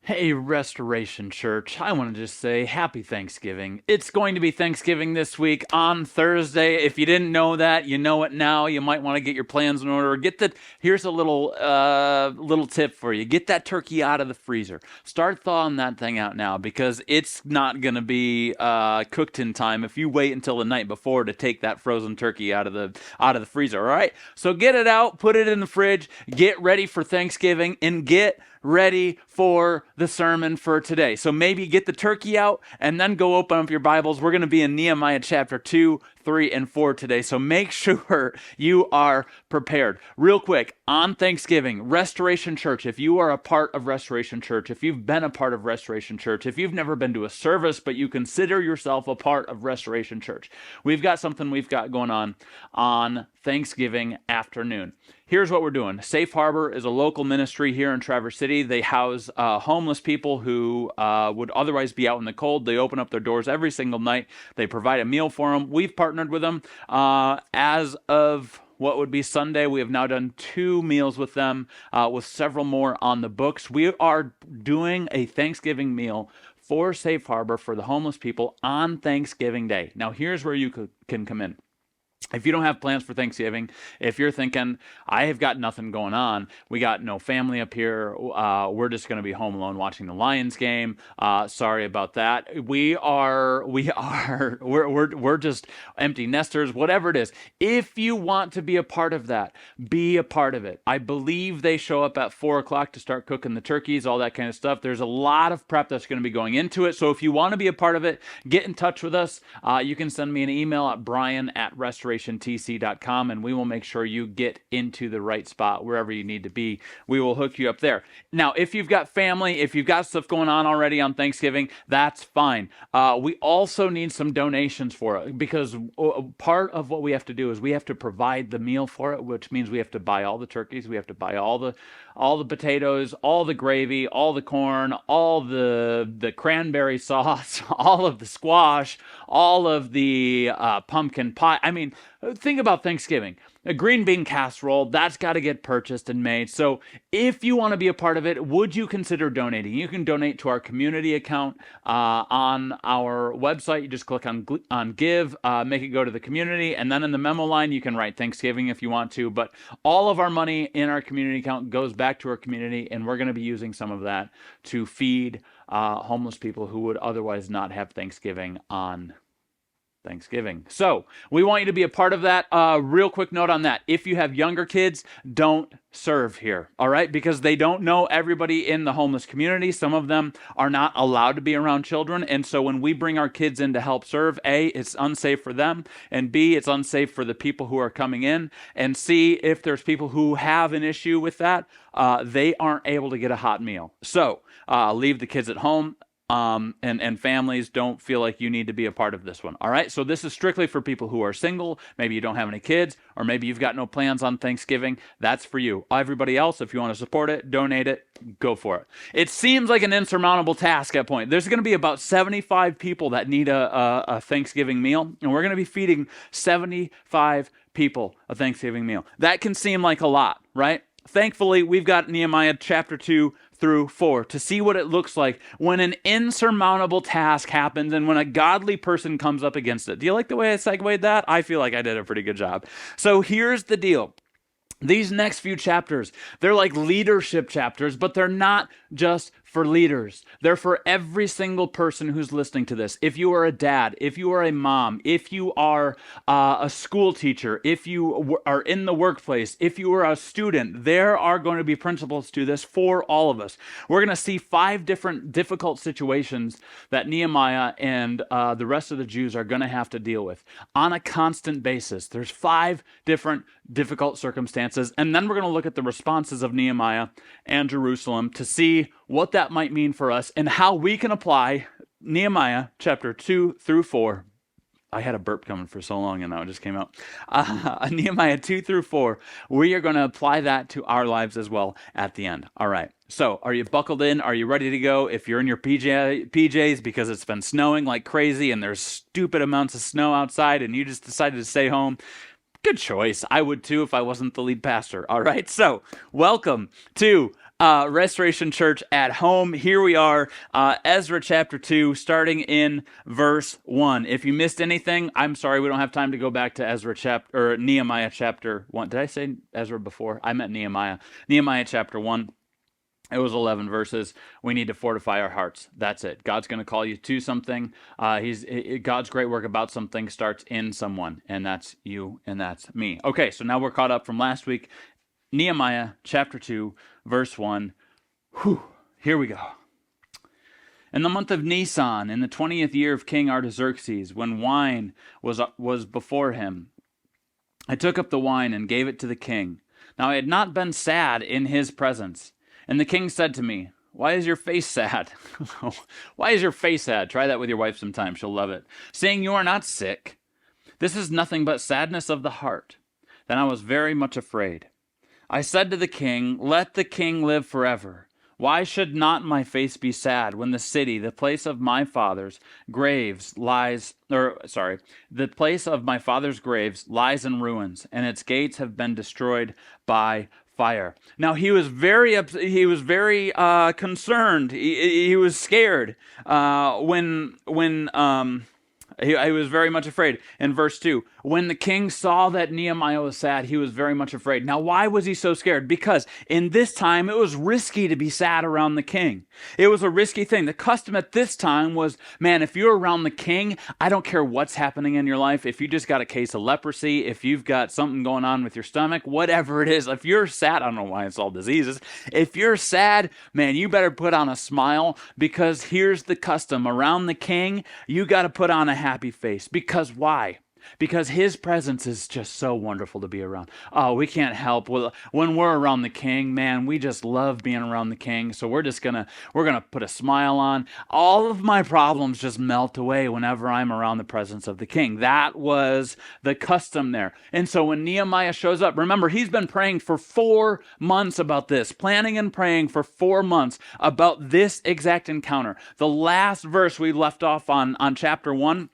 Hey, Restoration Church. I want to just say happy Thanksgiving. It's going to be Thanksgiving this week on Thursday. If you didn't know that, you know it now. You might want to get your plans in order. Here's a little tip for you. Get that turkey out of the freezer. Start thawing that thing out now because it's not going to be cooked in time if you wait until the night before to take that frozen turkey out of the freezer, all right? So get it out, put it in the fridge, get ready for Thanksgiving and get ready for the sermon for today. So maybe get the turkey out and then go open up your Bibles. We're going to be in Nehemiah chapter 2, 3, and 4 today. So make sure you are prepared. Real quick, on Thanksgiving, Restoration Church, if you are a part of Restoration Church, if you've been a part of Restoration Church, if you've never been to a service, but you consider yourself a part of Restoration Church, we've got something we've got going on Thanksgiving afternoon. Here's what we're doing. Safe Harbor is a local ministry here in Traverse City. They house homeless people who would otherwise be out in the cold. They open up their doors every single night. They provide a meal for them. We've partnered with them. As of what would be Sunday, we have now done 2 meals with them, with several more on the books. We are doing a Thanksgiving meal for Safe Harbor for the homeless people on Thanksgiving Day. Now, here's where you can come in. If you don't have plans for Thanksgiving, if you're thinking, I have got nothing going on, we got no family up here, we're just going to be home alone watching the Lions game. Sorry about that. We're just empty nesters, whatever it is. If you want to be a part of that, be a part of it. I believe they show up at 4 o'clock to start cooking the turkeys, all that kind of stuff. There's a lot of prep that's going to be going into it. So if you want to be a part of it, get in touch with us. You can send me an email at brian@restorationtc.com and we will make sure you get into the right spot wherever you need to be. We will hook you up there. Now, if you've got family, if you've got stuff going on already on Thanksgiving, that's fine. We also need some donations for it because part of what we have to do is we have to provide the meal for it, which means we have to buy all the turkeys, we have to buy all the potatoes, all the gravy, all the corn, all the cranberry sauce, all of the squash, all of the pumpkin pie. I mean, think about Thanksgiving. A green bean casserole, that's got to get purchased and made. So if you want to be a part of it, would you consider donating? You can donate to our community account on our website. You just click on Give, make it go to the community, and then in the memo line, you can write Thanksgiving if you want to. But all of our money in our community account goes back to our community, and we're going to be using some of that to feed homeless people who would otherwise not have Thanksgiving on Thanksgiving. So we want you to be a part of that. Real quick note on that. If you have younger kids, don't serve here, all right? Because they don't know everybody in the homeless community. Some of them are not allowed to be around children. And so when we bring our kids in to help serve, A, it's unsafe for them. And B, it's unsafe for the people who are coming in. And C, if there's people who have an issue with that, they aren't able to get a hot meal. So leave the kids at home. And families don't feel like you need to be a part of this one. All right. So this is strictly for people who are single. Maybe you don't have any kids, or maybe you've got no plans on Thanksgiving. That's for you. Everybody else, if you want to support it, donate it, go for it. It seems like an insurmountable task at point. There's going to be about 75 people that need a Thanksgiving meal, and we're going to be feeding 75 people a Thanksgiving meal. That can seem like a lot, right? Thankfully, we've got Nehemiah chapter 2 through 4 to see what it looks like when an insurmountable task happens and when a godly person comes up against it. Do you like the way I segued that? I feel like I did a pretty good job. So here's the deal. These next few chapters, they're like leadership chapters, but they're not just for leaders. They're for every single person who's listening to this. If you are a dad, if you are a mom, if you are a school teacher, if you are in the workplace, if you are a student, there are going to be principles to this for all of us. We're going to see 5 different difficult situations that Nehemiah and the rest of the Jews are going to have to deal with on a constant basis. There's 5 different difficult circumstances, and then we're going to look at the responses of Nehemiah and Jerusalem to see what that might mean for us and how we can apply Nehemiah chapter 2 through 4. I had a burp coming for so long and now it just came out. Nehemiah 2 through 4. We are going to apply that to our lives as well at the end. All right. So are you buckled in? Are you ready to go? If you're in your PJs because it's been snowing like crazy and there's stupid amounts of snow outside and you just decided to stay home, good choice. I would too if I wasn't the lead pastor. All right. So welcome to Restoration Church at home. Here we are, Ezra chapter 2, starting in verse 1. If you missed anything, I'm sorry, we don't have time to go back to Nehemiah chapter 1. Did I say Ezra before? I meant Nehemiah. Nehemiah chapter 1. It was 11 verses. We need to fortify our hearts. That's it. God's going to call you to something. God's great work about something starts in someone, and that's you and that's me. Okay, so now we're caught up from last week. Nehemiah chapter 2, verse 1. Whew, here we go. In the month of Nisan, in the 20th year of King Artaxerxes, when wine was before him, I took up the wine and gave it to the king. Now I had not been sad in his presence. And the king said to me, "Why is your face sad?" Why is your face sad? Try that with your wife sometime. She'll love it. "Saying you are not sick. This is nothing but sadness of the heart." Then I was very much afraid. I said to the king, "Let the king live forever. Why should not my face be sad when the city, the place of my father's graves, the place of my father's graves lies in ruins, and its gates have been destroyed by fire?" Now he was very concerned. He was scared he was very much afraid. In verse 2, when the king saw that Nehemiah was sad, he was very much afraid. Now, why was he so scared? Because in this time, it was risky to be sad around the king. It was a risky thing. The custom at this time was, man, if you're around the king, I don't care what's happening in your life. If you just got a case of leprosy, if you've got something going on with your stomach, whatever it is, if you're sad, I don't know why it's all diseases. If you're sad, man, you better put on a smile, because here's the custom. Around the king, you got to put on a happy face. Because why? Because his presence is just so wonderful to be around. Oh, we can't help when we're around the king, man, we just love being around the king. So we're gonna put a smile on. All of my problems just melt away whenever I'm around the presence of the king. That was the custom there. And so when Nehemiah shows up, remember, he's been praying for 4 months about this, planning and praying for 4 months about this exact encounter. The last verse we left off on chapter 1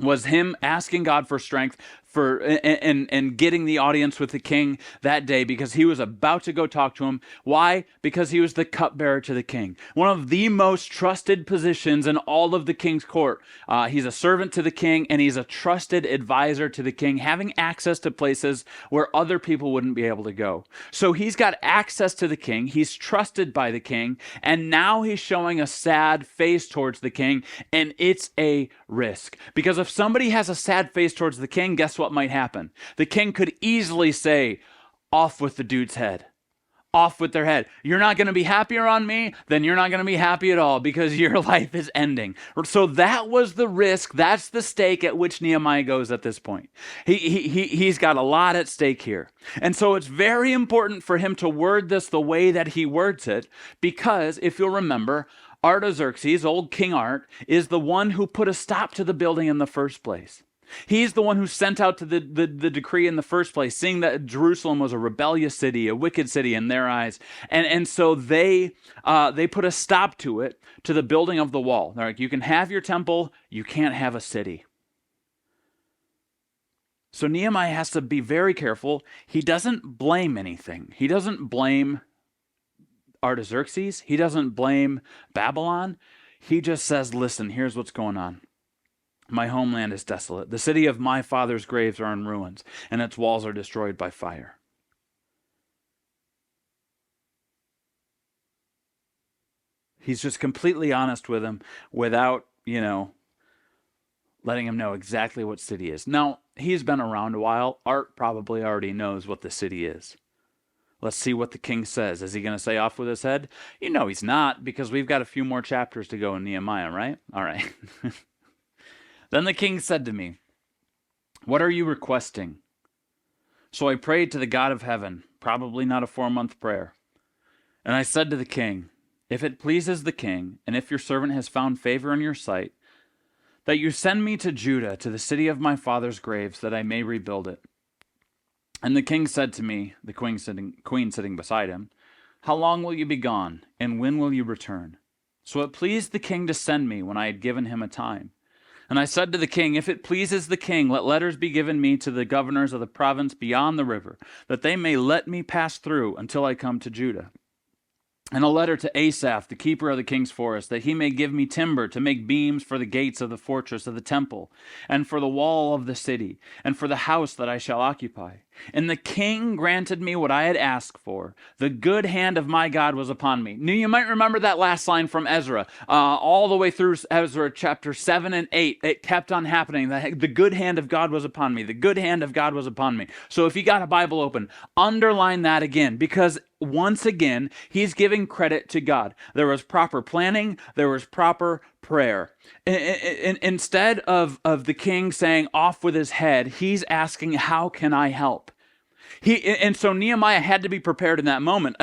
was him asking God for strength and getting the audience with the king that day, because he was about to go talk to him. Why? Because he was the cupbearer to the king. One of the most trusted positions in all of the king's court. He's a servant to the king, and he's a trusted advisor to the king, having access to places where other people wouldn't be able to go. So he's got access to the king. He's trusted by the king, and now he's showing a sad face towards the king, and it's a risk. Because if somebody has a sad face towards the king, guess what might happen? The king could easily say, "Off with the dude's head. Off with their head. You're not going to be happier on me, then you're not going to be happy at all, because your life is ending." So that was the risk. That's the stake at which Nehemiah goes at this point. He's got a lot at stake here. And so it's very important for him to word this the way that he words it, because if you'll remember, Artaxerxes, old King Art, is the one who put a stop to the building in the first place. He's the one who sent out to the decree in the first place, seeing that Jerusalem was a rebellious city, a wicked city in their eyes. And so they put a stop to it, to the building of the wall. They're like, you can have your temple, you can't have a city. So Nehemiah has to be very careful. He doesn't blame anything. He doesn't blame Artaxerxes. He doesn't blame Babylon. He just says, listen, here's what's going on. My homeland is desolate. The city of my father's graves are in ruins, and its walls are destroyed by fire. He's just completely honest with him without, letting him know exactly what city is. Now, he's been around a while. Art probably already knows what the city is. Let's see what the king says. Is he going to say off with his head? He's not, because we've got a few more chapters to go in Nehemiah, right? All right. Then the king said to me, "What are you requesting?" So I prayed to the God of heaven, probably not a 4-month prayer. And I said to the king, "If it pleases the king, and if your servant has found favor in your sight, that you send me to Judah, to the city of my father's graves, that I may rebuild it." And the king said to me, the queen sitting beside him, "How long will you be gone, and when will you return?" So it pleased the king to send me when I had given him a time. And I said to the king, "If it pleases the king, let letters be given me to the governors of the province beyond the river, that they may let me pass through until I come to Judah." And a letter to Asaph, the keeper of the king's forest, that he may give me timber to make beams for the gates of the fortress of the temple, and for the wall of the city, and for the house that I shall occupy. And the king granted me what I had asked for. The good hand of my God was upon me. Now, you might remember that last line from Ezra. All the way through Ezra chapter 7 and 8, it kept on happening. The good hand of God was upon me. The good hand of God was upon me. So if you got a Bible open, underline that again, because once again, he's giving credit to God. There was proper planning. There was proper prayer. Instead of the king saying off with his head, he's asking, how can I help? And so Nehemiah had to be prepared in that moment.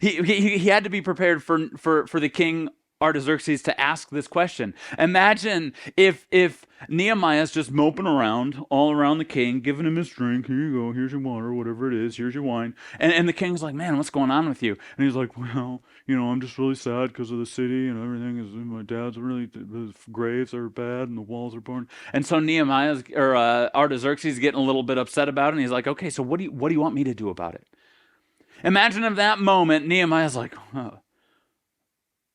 He had to be prepared for the king Artaxerxes to ask this question. Imagine if Nehemiah's just moping around all around the king, giving him his drink. Here you go. Here's your water, whatever it is. Here's your wine. And the king's like, man, what's going on with you? And he's like, well, I'm just really sad because of the city and everything. My dad's really, the graves are bad and the walls are burned. And so Artaxerxes is getting a little bit upset about it. And he's like, okay, so what do you want me to do about it? Imagine if that moment Nehemiah's like, oh,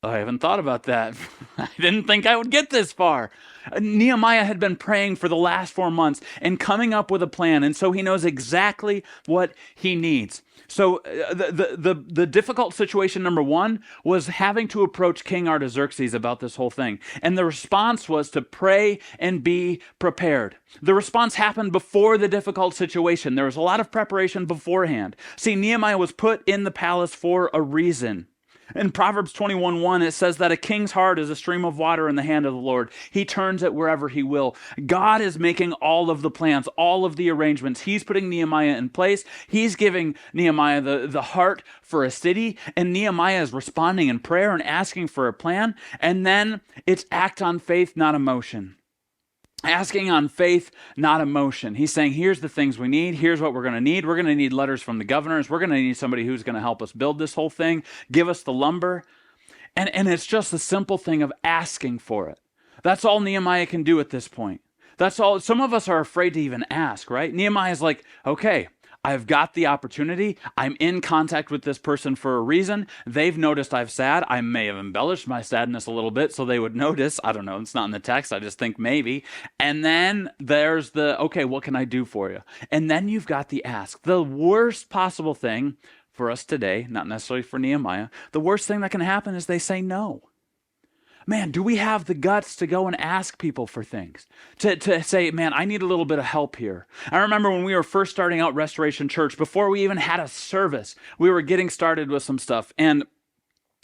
I haven't thought about that. I didn't think I would get this far. Nehemiah had been praying for the last 4 months and coming up with a plan, and so he knows exactly what he needs. So the difficult situation number one was having to approach King Artaxerxes about this whole thing. And the response was to pray and be prepared. The response happened before the difficult situation. There was a lot of preparation beforehand. See, Nehemiah was put in the palace for a reason. In Proverbs 21:1, it says that a king's heart is a stream of water in the hand of the Lord. He turns it wherever he will. God is making all of the plans, all of the arrangements. He's putting Nehemiah in place. He's giving Nehemiah the heart for a city, and Nehemiah is responding in prayer and asking for a plan. And then it's act on faith, not emotion. Asking on faith, not emotion. He's saying, here's the things we need. Here's what we're going to need. We're going to need letters from the governors. We're going to need somebody who's going to help us build this whole thing, give us the lumber. And it's just a simple thing of asking for it. That's all Nehemiah can do at this point. That's all. Some of us are afraid to even ask, right? Nehemiah's like, okay, I've got the opportunity. I'm in contact with this person for a reason. They've noticed I've sad. I may have embellished my sadness a little bit so they would notice. I don't know. It's not in the text. I just think maybe. And then there's okay, what can I do for you? And then you've got the ask. The worst possible thing for us today, not necessarily for Nehemiah, the worst thing that can happen is they say no. Man, do we have the guts to go and ask people for things? To say, man, I need a little bit of help here. I remember when we were first starting out Restoration Church, before we even had a service, we were getting started with some stuff. And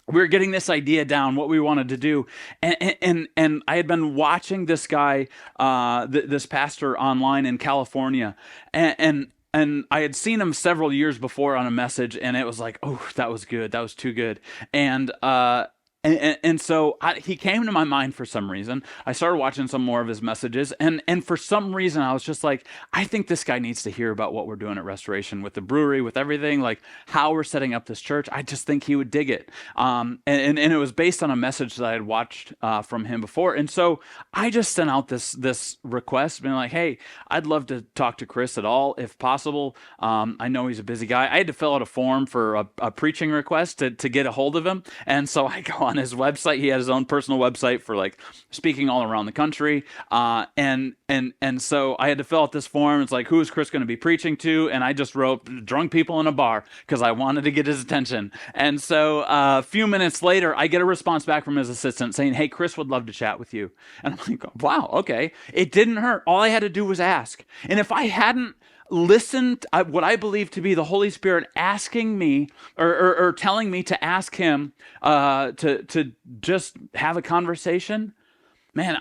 we were getting this idea down, what we wanted to do. And I had been watching this guy, this pastor online in California. And I had seen him several years before on a message. And it was like, oh, that was good. That was too good. And so he came to my mind for some reason. I started watching some more of his messages, and for some reason I was just like, I think this guy needs to hear about what we're doing at Restoration with the brewery, with everything, like how we're setting up this church. I just think he would dig it. And it was based on a message that I had watched from him before. And so I just sent out this request, being like, hey, I'd love to talk to Chris at all, if possible. I know he's a busy guy. I had to fill out a form for a preaching request to get a hold of him. And so I go on his website. He had his own personal website for like speaking all around the country. And so I had to fill out this form. It's like, who is Chris going to be preaching to? And I just wrote drunk people in a bar because I wanted to get his attention. And so a few minutes later, I get a response back from his assistant saying, hey, Chris would love to chat with you. And I'm like, wow, okay. It didn't hurt. All I had to do was ask. And if I hadn't listened, what I believe to be the Holy Spirit asking me or telling me to ask him to just have a conversation, man,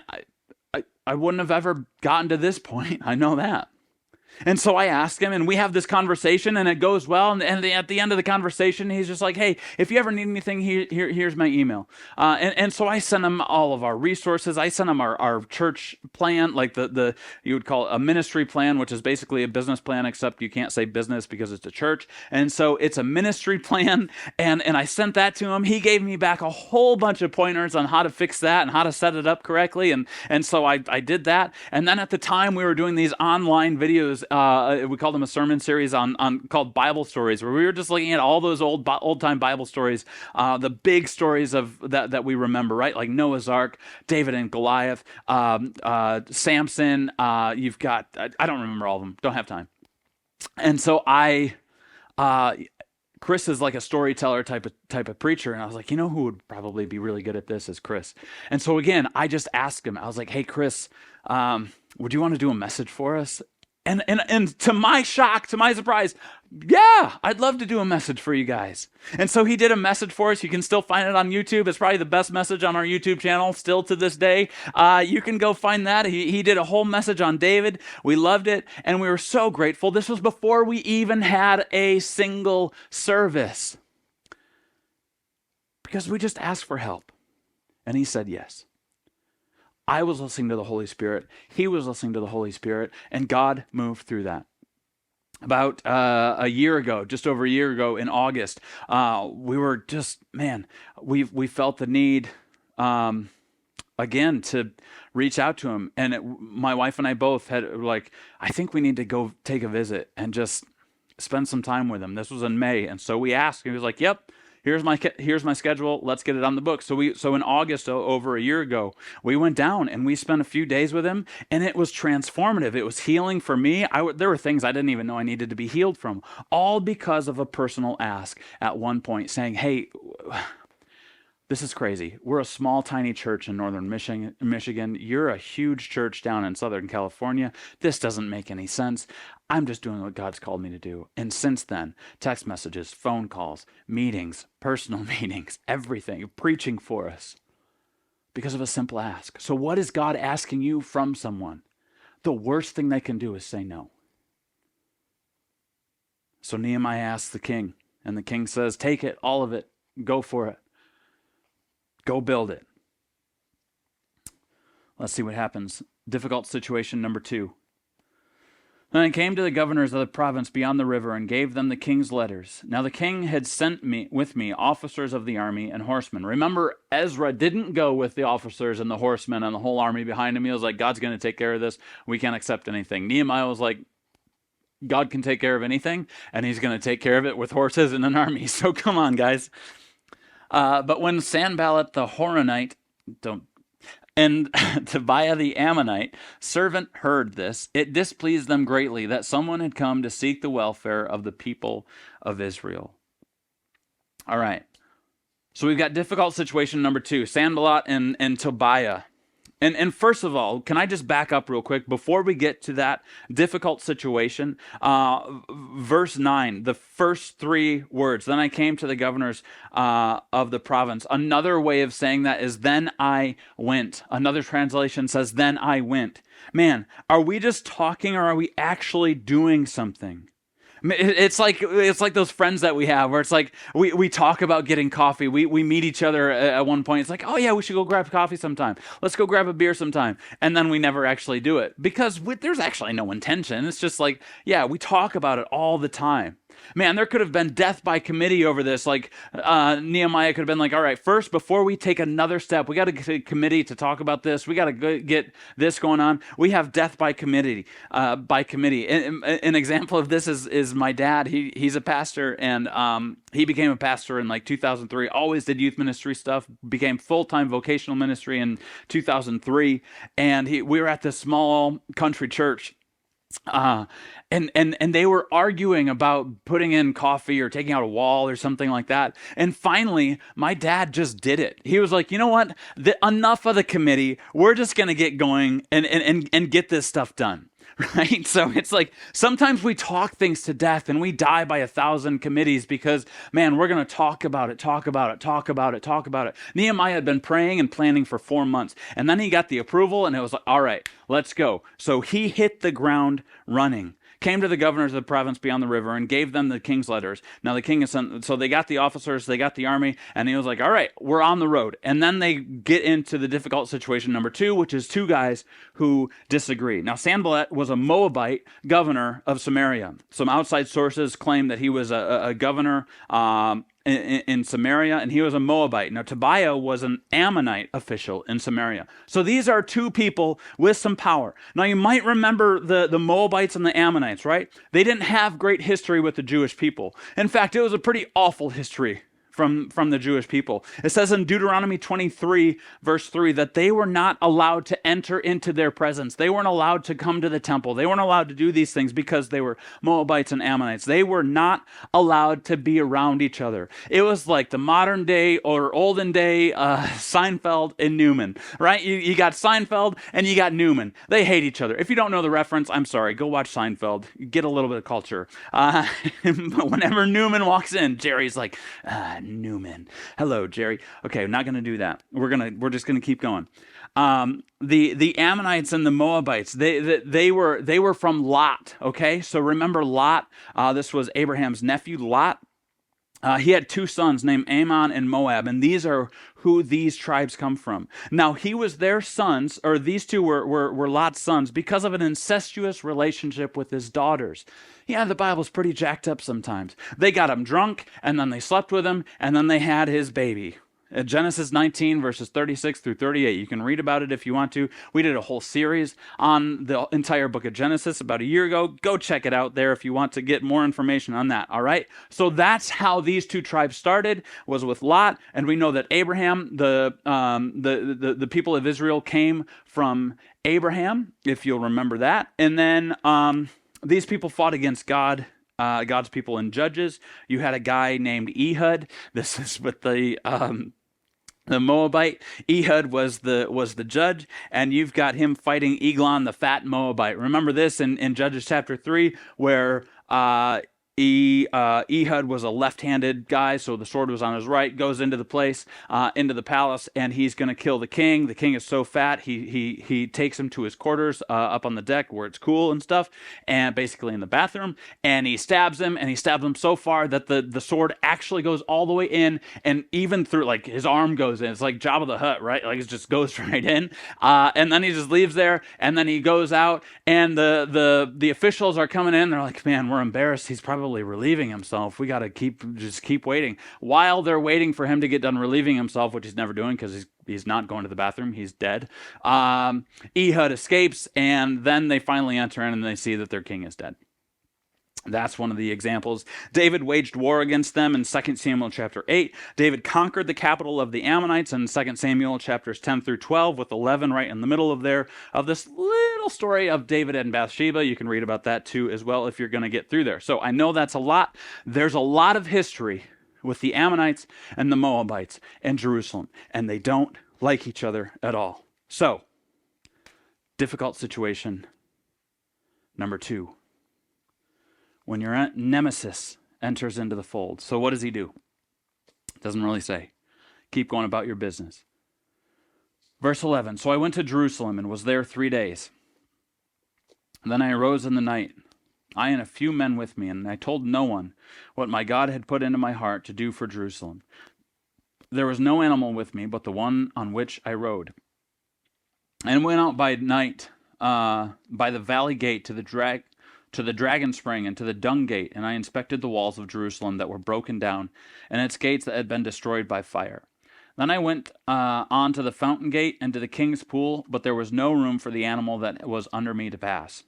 I wouldn't have ever gotten to this point. I know that. And so I asked him, and we have this conversation, and it goes well. And at the end of the conversation, he's just like, hey, if you ever need anything, here's my email. And so I sent him all of our resources. I sent him our church plan, like the you would call it a ministry plan, which is basically a business plan, except you can't say business because it's a church. And so it's a ministry plan, and I sent that to him. He gave me back a whole bunch of pointers on how to fix that and how to set it up correctly. And so I did that. And then at the time, we were doing these online videos those, we called them a sermon series on called Bible Stories, where we were just looking at all those old time Bible stories, the big stories of that we remember, right? Like Noah's Ark, David and Goliath, Samson. You've got, I don't remember all of them. Don't have time. And so Chris is like a storyteller type of preacher, and I was like, who would probably be really good at this is Chris. And so again, I just asked him. I was like, hey, Chris, would you want to do a message for us? And to my shock, to my surprise, yeah, I'd love to do a message for you guys. And so he did a message for us. You can still find it on YouTube. It's probably the best message on our YouTube channel still to this day. You can go find that. He did a whole message on David. We loved it, and we were so grateful. This was before we even had a single service, because we just asked for help, and he said yes. I was listening to the Holy Spirit. He was listening to the Holy Spirit, and God moved through that. About a year ago, just over a year ago in August, we were just, we felt the need again to reach out to him. And my wife and I both had like, I think we need to go take a visit and just spend some time with him. This was in May. And so we asked, and he was like, yep. Here's my schedule. Let's get it on the book. So in August, over a year ago, we went down and we spent a few days with him, and it was transformative. It was healing for me. There were things I didn't even know I needed to be healed from, all because of a personal ask at one point saying, hey, this is crazy. We're a small, tiny church in northern Michigan. You're a huge church down in Southern California. This doesn't make any sense. I'm just doing what God's called me to do. And since then, text messages, phone calls, meetings, personal meetings, everything, preaching for us because of a simple ask. So what is God asking you from someone? The worst thing they can do is say no. So Nehemiah asks the king, and the king says, take it, all of it, go for it. Go build it. Let's see what happens. Difficult situation number 2. Then I came to the governors of the province beyond the river and gave them the king's letters. Now the king had sent with me officers of the army and horsemen. Remember, Ezra didn't go with the officers and the horsemen and the whole army behind him. He was like, God's going to take care of this. We can't accept anything. Nehemiah was like, God can take care of anything, and he's going to take care of it with horses and an army. So come on, guys. But when Sanballat the Horonite and Tobiah the Ammonite servant heard this, it displeased them greatly that someone had come to seek the welfare of the people of Israel. All right. So we've got difficult situation number 2, Sanballat and Tobiah. And first of all, can I just back up real quick before we get to that difficult situation? Verse 9, the first 3 words, then I came to the governors of the province. Another way of saying that is then I went. Another translation says then I went. Man, are we just talking or are we actually doing something? It's like those friends that we have where it's like we talk about getting coffee. We meet each other at one point. It's like, oh yeah, we should go grab coffee sometime. Let's go grab a beer sometime. And then we never actually do it because there's actually no intention. It's just like, yeah, we talk about it all the time. Man, there could have been death by committee over this. Like Nehemiah could have been like, all right, first, before we take another step, we got to get a committee to talk about this. We got to get this going on. We have death by committee. An example of this is my dad. He's a pastor, and he became a pastor in like 2003. Always did youth ministry stuff. Became full-time vocational ministry in 2003. And we were at this small country church. And they were arguing about putting in coffee or taking out a wall or something like that. And finally, my dad just did it. He was like, you know what? Enough of the committee. We're just going to get going and get this stuff done. Right? So it's like sometimes we talk things to death and we die by 1,000 committees because, man, we're going to talk about it. Nehemiah had been praying and planning for 4 months, and then he got the approval and it was like, all right, let's go. So he hit the ground running. Came to the governors of the province beyond the river and gave them the king's letters. Now the king is sent, so they got the officers, they got the army, and he was like, all right, we're on the road. And then they get into the difficult situation number 2, which is 2 guys who disagree. Now Sanballat was a Moabite governor of Samaria. Some outside sources claim that he was a governor in Samaria, and he was a Moabite. Now, Tobiah was an Ammonite official in Samaria. So these are two people with some power. Now, you might remember the Moabites and the Ammonites, right? They didn't have great history with the Jewish people. In fact, it was a pretty awful history from the Jewish people. It says in Deuteronomy 23, verse 3, that they were not allowed to enter into their presence. They weren't allowed to come to the temple. They weren't allowed to do these things because they were Moabites and Ammonites. They were not allowed to be around each other. It was like the modern day or olden day Seinfeld and Newman, right? You got Seinfeld and you got Newman. They hate each other. If you don't know the reference, I'm sorry. Go watch Seinfeld. Get a little bit of culture. But whenever Newman walks in, Jerry's like, Newman. Hello, Jerry. Okay, not going to do that. We're just going to keep going. The Ammonites and the Moabites, they were from Lot. Okay, so remember Lot. This was Abraham's nephew, Lot. He had two sons named Ammon and Moab, and these are who these tribes come from. Now, he was their sons, or these two were Lot's sons, because of an incestuous relationship with his daughters. Yeah, the Bible's pretty jacked up sometimes. They got him drunk, and then they slept with him, and then they had his baby. Genesis 19, verses 36 through 38. You can read about it if you want to. We did a whole series on the entire book of Genesis about a year ago. Go check it out there if you want to get more information on that, all right? So that's how these two tribes started, was with Lot, and we know that Abraham, the people of Israel came from Abraham, if you'll remember that. And then these people fought against God's people in Judges. You had a guy named Ehud. This is with the Moabite. Ehud was the judge, and you've got him fighting Eglon, the fat Moabite. Remember this in Judges chapter 3, where Ehud was a left-handed guy, so the sword was on his right, goes into the palace, and he's going to kill the king. The king is so fat, he takes him to his quarters up on the deck where it's cool and stuff, and basically in the bathroom, and he stabs him so far that the sword actually goes all the way in, and even through, like, his arm goes in. It's like Jabba the Hutt, right? Like, it just goes right in, and then he just leaves there, and then he goes out, and the officials are coming in. They're like, man, we're embarrassed. He's probably relieving himself. We got to keep waiting. While they're waiting for him to get done relieving himself, which he's never doing because he's not going to the bathroom. He's dead. Ehud escapes, and then they finally enter in and they see that their king is dead. That's one of the examples. David waged war against them in 2 Samuel chapter 8. David conquered the capital of the Ammonites in 2 Samuel chapters 10 through 12, with 11 right in the middle of this little story of David and Bathsheba. You can read about that too as well if you're going to get through there. So I know that's a lot. There's a lot of history with the Ammonites and the Moabites and Jerusalem, and they don't like each other at all. So, difficult situation. Number 2. When your nemesis enters into the fold. So what does he do? Doesn't really say. Keep going about your business. Verse 11. So I went to Jerusalem and was there 3 days. Then I arose in the night, I and a few men with me, and I told no one what my God had put into my heart to do for Jerusalem. There was no animal with me but the one on which I rode. And went out by night by the valley gate to the dragon spring and to the dung gate, and I inspected the walls of Jerusalem that were broken down, and its gates that had been destroyed by fire. Then I went on to the fountain gate and to the king's pool, but there was no room for the animal that was under me to pass.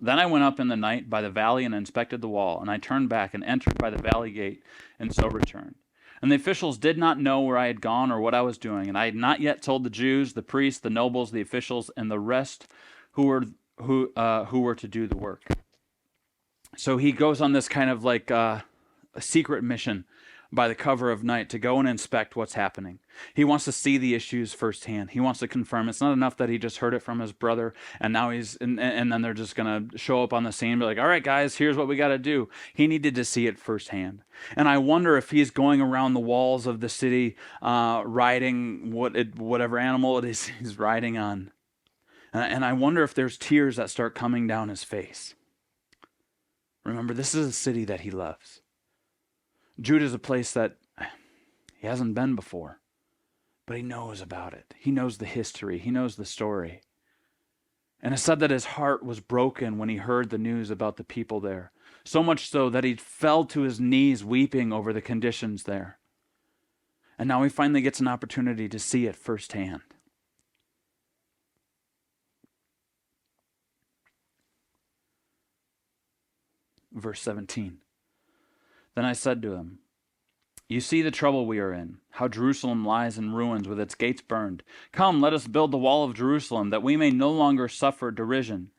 Then I went up in the night by the valley and inspected the wall, and I turned back and entered by the valley gate, and so returned. And the officials did not know where I had gone or what I was doing, and I had not yet told the Jews, the priests, the nobles, the officials, and the rest who were to do the work. So he goes on this kind of like a secret mission by the cover of night to go and inspect what's happening. He wants to see the issues firsthand. He wants to confirm. It's not enough that he just heard it from his brother and now and then they're just going to show up on the scene and be like, all right, guys, here's what we got to do. He needed to see it firsthand. And I wonder if he's going around the walls of the city riding whatever animal it is he's riding on. And I wonder if there's tears that start coming down his face. Remember, this is a city that he loves. Judah is a place that he hasn't been before, but he knows about it. He knows the history. He knows the story. And it said that his heart was broken when he heard the news about the people there. So much so that he fell to his knees weeping over the conditions there. And now he finally gets an opportunity to see it firsthand. Verse 17. Then I said to him, you see the trouble we are in, how Jerusalem lies in ruins with its gates burned. Come, let us build the wall of Jerusalem, that we may no longer suffer derision.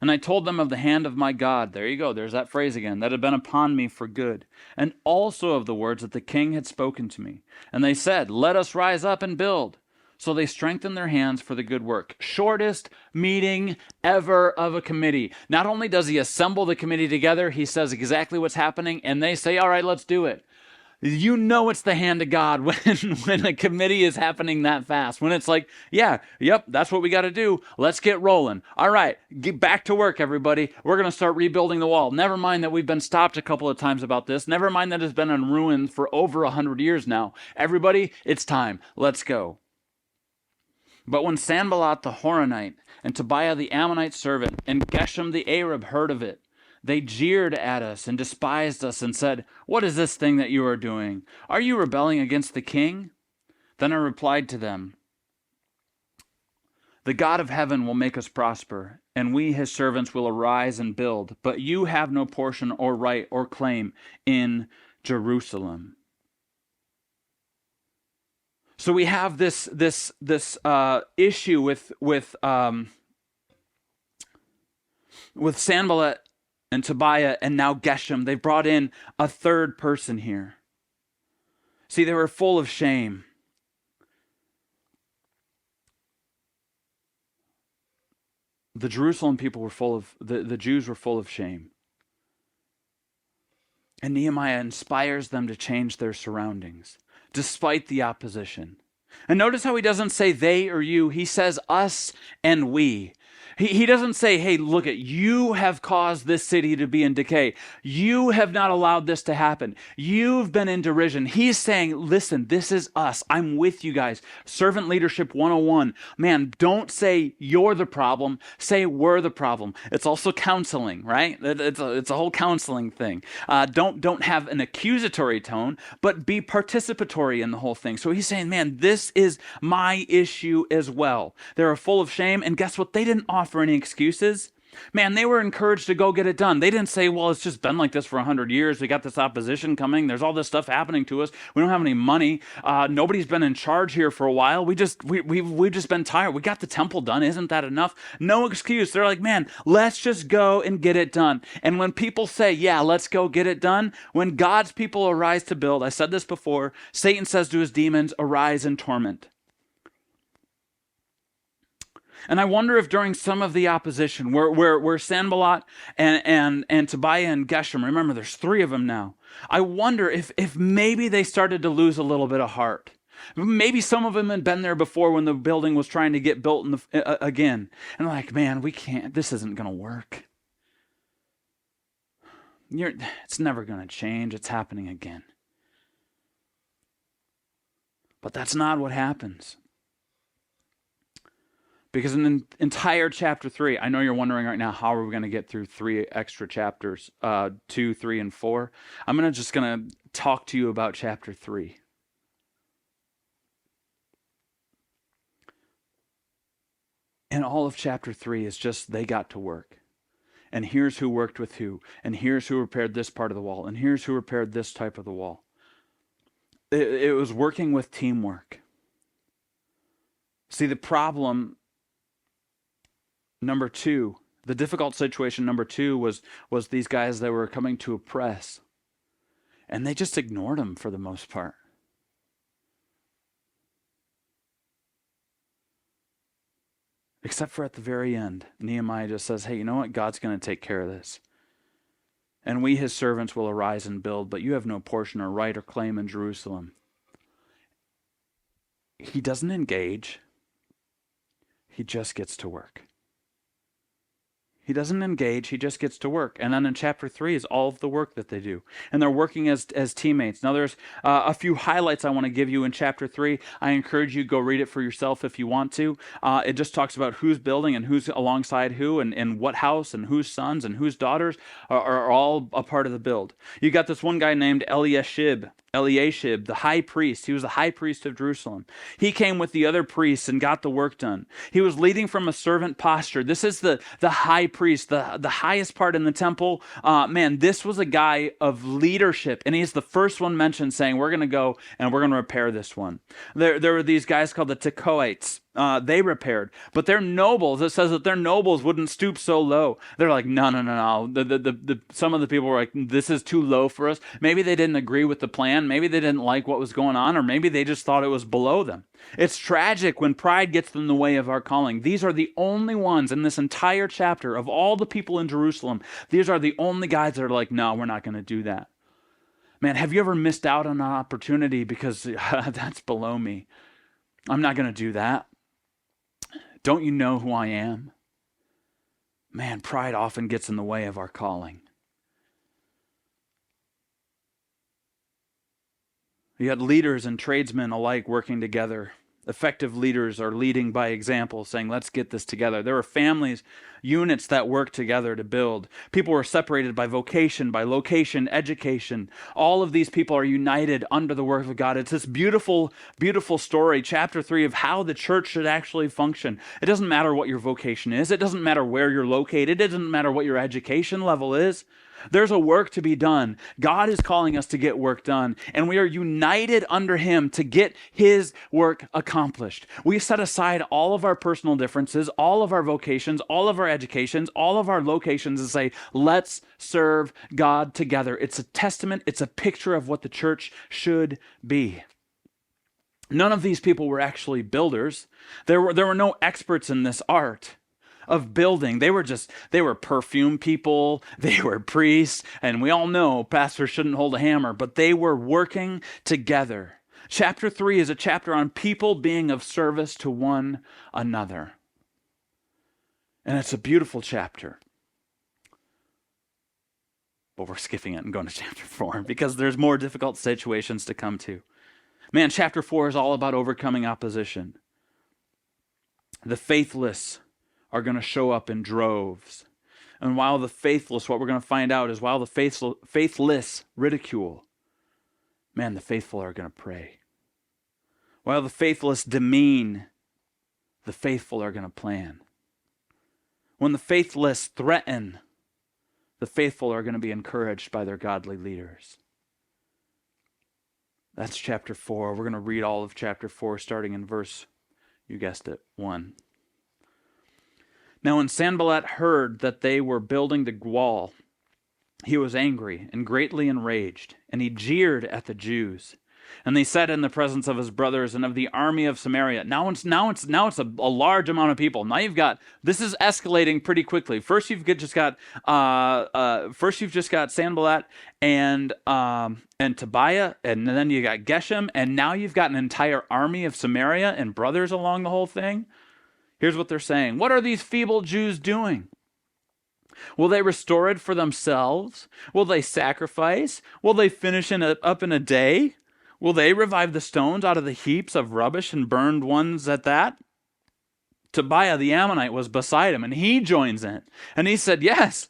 And I told them of the hand of my God, there you go, there's that phrase again, that had been upon me for good, and also of the words that the king had spoken to me. And they said, let us rise up and build. So they strengthened their hands for the good work. Shortest meeting ever of a committee. Not only does he assemble the committee together, he says exactly what's happening, and they say, all right, let's do it. You know it's the hand of God when a committee is happening that fast. When it's like, yeah, yep, that's what we got to do. Let's get rolling. All right, get back to work, everybody. We're going to start rebuilding the wall. Never mind that we've been stopped a couple of times about this. Never mind that it's been in ruins for over 100 years now. Everybody, it's time. Let's go. But when Sanballat the Horonite and Tobiah the Ammonite servant and Geshem the Arab heard of it, they jeered at us and despised us and said, what is this thing that you are doing? Are you rebelling against the king? Then I replied to them, the God of heaven will make us prosper, and we his servants will arise and build, but you have no portion or right or claim in Jerusalem. So we have this issue with Sanballat and Tobiah, and now Geshem. They brought in a third person here. See, they were full of shame. The Jerusalem people were full of, the Jews were full of shame. And Nehemiah inspires them to change their surroundings, despite the opposition. And notice how he doesn't say they or you, he says us and we. He doesn't say, hey, look at, you have caused this city to be in decay. You have not allowed this to happen. You've been in derision. He's saying, listen, this is us. I'm with you guys. Servant Leadership 101. Man, don't say you're the problem. Say we're the problem. It's also counseling, right? It's a whole counseling thing. Don't have an accusatory tone, but be participatory in the whole thing. So he's saying, man, this is my issue as well. They're full of shame, and guess what? They didn't offer any excuses. Man, they were encouraged to go get it done. They didn't say, well, it's just been like this for 100 years. We got this opposition coming. There's all this stuff happening to us. We don't have any money. Nobody's been in charge here for a while. We've just been tired. We got the temple done. Isn't that enough? No excuse. They're like, man, let's just go and get it done. And when people say, yeah, let's go get it done, when God's people arise to build, I said this before, Satan says to his demons, arise and torment. And I wonder if during some of the opposition, where Sanballat and Tobiah and Geshem, remember there's three of them now, I wonder if maybe they started to lose a little bit of heart. Maybe some of them had been there before when the building was trying to get built again. And like, man, we can't, this isn't going to work. It's never going to change. It's happening again. But that's not what happens. Because in the entire chapter 3, I know you're wondering right now, how are we going to get through 3 extra chapters, 2, 3, and 4? I'm just going to talk to you about chapter 3. And all of chapter 3 is just they got to work. And here's who worked with who. And here's who repaired this part of the wall. And here's who repaired this type of the wall. It was working with teamwork. See, the problem... Number 2, the difficult situation number 2 was these guys that were coming to oppress. And they just ignored them for the most part. Except for at the very end, Nehemiah just says, hey, you know what? God's going to take care of this. And we, his servants, will arise and build, but you have no portion or right or claim in Jerusalem. He doesn't engage. He just gets to work. He doesn't engage, he just gets to work. And then in chapter 3 is all of the work that they do. And they're working as teammates. Now there's a few highlights I want to give you in chapter 3. I encourage you to go read it for yourself if you want to. It just talks about who's building and who's alongside who, and what house and whose sons and whose daughters are all a part of the build. You got this one guy named Eliashib, the high priest. He was the high priest of Jerusalem. He came with the other priests and got the work done. He was leading from a servant posture. This is the high priest, the highest part in the temple. This was a guy of leadership, and he's the first one mentioned saying, we're going to go and we're going to repair this one. There were these guys called the Tekoites. They repaired, but their nobles, it says that their nobles wouldn't stoop so low. They're like, no. Some of the people were like, this is too low for us. Maybe they didn't agree with the plan. Maybe they didn't like what was going on, or maybe they just thought it was below them. It's tragic when pride gets in the way of our calling. These are the only ones in this entire chapter of all the people in Jerusalem. These are the only guys that are like, no, we're not going to do that. Man, have you ever missed out on an opportunity because that's below me? I'm not going to do that. Don't you know who I am? Man, pride often gets in the way of our calling. You had leaders and tradesmen alike working together. Effective leaders are leading by example, saying, let's get this together. There were families, units that worked together to build. People were separated by vocation, by location, education. All of these people are united under the work of God. It's this beautiful, beautiful story, chapter 3, of how the church should actually function. It doesn't matter what your vocation is. It doesn't matter where you're located. It doesn't matter what your education level is. There's a work to be done. God is calling us to get work done, and we are united under Him to get His work accomplished. We set aside all of our personal differences, all of our vocations, all of our educations, all of our locations, and say, let's serve God together. It's a testament, it's a picture of what the church should be. None of these people were actually builders. There were no experts in this art of building. They were perfume people, they were priests, and we all know pastors shouldn't hold a hammer, but they were working together. Chapter 3 is a chapter on people being of service to one another. And it's a beautiful chapter. But we're skipping it and going to chapter 4 because there's more difficult situations to come to. Man, chapter 4 is all about overcoming opposition. The faithless are going to show up in droves. And while the faithless, what we're going to find out is while the faithless ridicule, man, the faithful are going to pray. While the faithless demean, the faithful are going to plan. When the faithless threaten, the faithful are going to be encouraged by their godly leaders. That's chapter 4. We're going to read all of chapter 4 starting in verse, you guessed it, 1. Now when Sanballat heard that they were building the wall, he was angry and greatly enraged, and he jeered at the Jews. And they said in the presence of his brothers and of the army of Samaria. Now it's a large amount of people. Now this is escalating pretty quickly. First you've just got Sanballat and Tobiah, and then you got Geshem, and now you've got an entire army of Samaria and brothers along the whole thing. Here's what they're saying. What are these feeble Jews doing? Will they restore it for themselves? Will they sacrifice? Will they finish up in a day? Will they revive the stones out of the heaps of rubbish and burned ones at that? Tobiah the Ammonite was beside him, and he joins in. And he said, yes,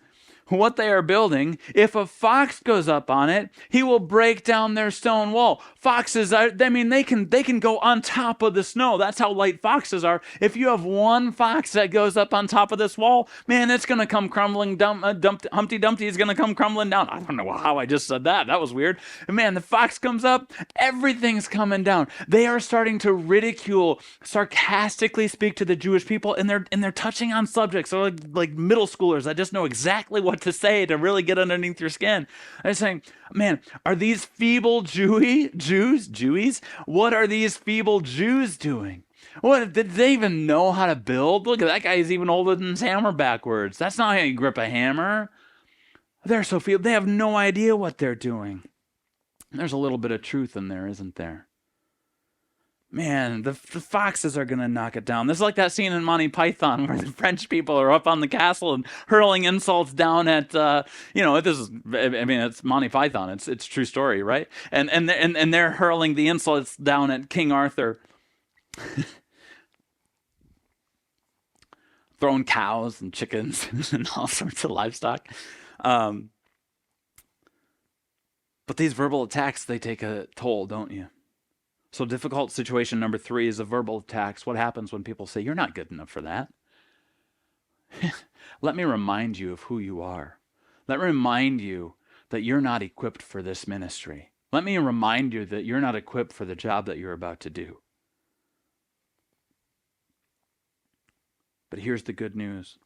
what they are building, if a fox goes up on it, he will break down their stone wall. Foxes, they can go on top of the snow. That's how light foxes are. If you have one fox that goes up on top of this wall, man, it's going to come crumbling. Humpty Dumpty is going to come crumbling down. I don't know how I just said that. That was weird. And man, the fox comes up, everything's coming down. They are starting to ridicule, sarcastically speak to the Jewish people, and they're touching on subjects. They're like middle schoolers that just know exactly what to say to really get underneath your skin. They're saying, man, are these feeble Jewies? What are these feeble Jews doing? What, did they even know how to build? Look at that guy, he's even holding his hammer backwards. That's not how you grip a hammer. They're so feeble, they have no idea what they're doing. There's a little bit of truth in there, isn't there? Man, the foxes are going to knock it down. This is like that scene in Monty Python where the French people are up on the castle and hurling insults down at, this is, I mean, it's Monty Python. It's a true story, right? And they're hurling the insults down at King Arthur, throwing cows and chickens and all sorts of livestock. But these verbal attacks, they take a toll, don't you? So difficult situation number 3 is the verbal attacks. What happens when people say, you're not good enough for that? Let me remind you of who you are. Let me remind you that you're not equipped for this ministry. Let me remind you that you're not equipped for the job that you're about to do. But here's the good news.